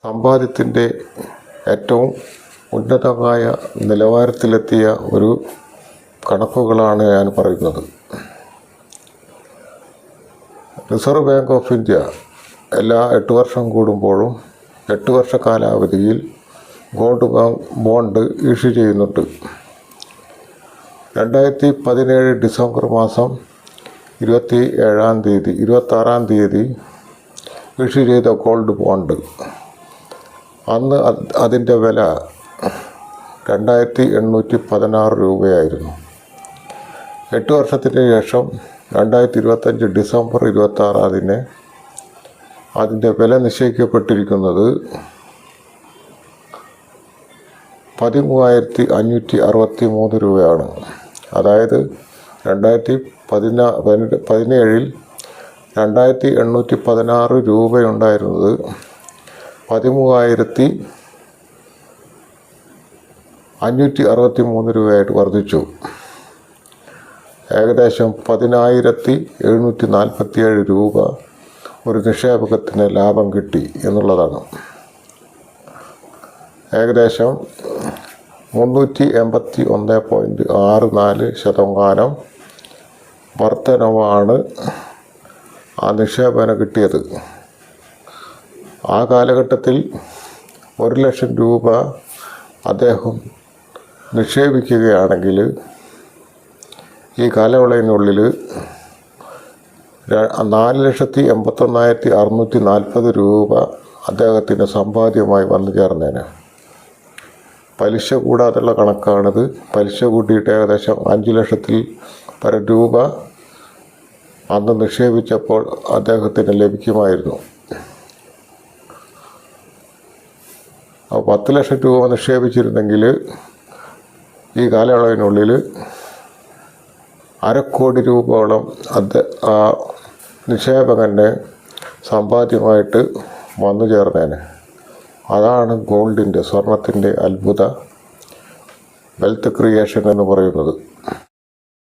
സമ്പാദ്യത്തിൻ്റെ ഏറ്റവും ഉന്നതമായ നിലവാരത്തിലെത്തിയ ഒരു കണക്കുകളാണ് ഞാൻ പറയുന്നത്. റിസർവ് ബാങ്ക് ഓഫ് ഇന്ത്യ എല്ലാ 8 വർഷം കൂടുമ്പോഴും 8 വർഷ കാലാവധിയിൽ ഗോൾഡ് ബോണ്ട് ഇഷ്യൂ ചെയ്യുന്നുണ്ട്. 2017 ഡിസംബർ മാസം 26-ാം തീയതി ഇഷ്യൂ ചെയ്ത ഗോൾഡ് ബോണ്ട് അന്ന് അതിൻ്റെ വില 2816 രൂപയായിരുന്നു. 8 വർഷത്തിന് ശേഷം 2025 ഡിസംബർ 26 അതിൻ്റെ വില നിശ്ചയിക്കപ്പെട്ടിരിക്കുന്നത് 13,563 രൂപയാണ്. അതായത് 2017 2816 രൂപയുണ്ടായിരുന്നത് 13,563 രൂപയായിട്ട് വർദ്ധിച്ചു. ഏകദേശം 10,747 രൂപ ഒരു നിക്ഷേപകത്തിന് ലാഭം കിട്ടി എന്നുള്ളതാണ്. ഏകദേശം 381.64% വർധനവാണ് ആ നിക്ഷേപനം കിട്ടിയത്. ആ കാലഘട്ടത്തിൽ 1 ലക്ഷം രൂപ അദ്ദേഹം നിക്ഷേപിക്കുകയാണെങ്കിൽ ഈ കാലയളവിനുള്ളിൽ 4,81,640 രൂപ അദ്ദേഹത്തിന് സമ്പാദ്യമായി വന്നു ചേർന്നേനെ. പലിശ കൂടാതെയുള്ള കണക്കാണിത്. പലിശ കൂട്ടിയിട്ട് ഏകദേശം 5 ലക്ഷത്തിൽ പരം രൂപ അന്ന് നിക്ഷേപിച്ചപ്പോൾ അദ്ദേഹത്തിന് ലഭിക്കുമായിരുന്നു. 10 ലക്ഷം രൂപ നിക്ഷേപിച്ചിരുന്നെങ്കിൽ ഈ കാലയളവിനുള്ളിൽ 1/2 കോടി രൂപയോളം ആ നിക്ഷേപകൻ്റെ സമ്പാദ്യമായിട്ട് വന്നു ചേർന്നേനെ. അതാണ് സ്വർണത്തിൻ്റെ അത്ഭുത വെൽത്ത് ക്രിയേഷൻ എന്ന് പറയുന്നത്.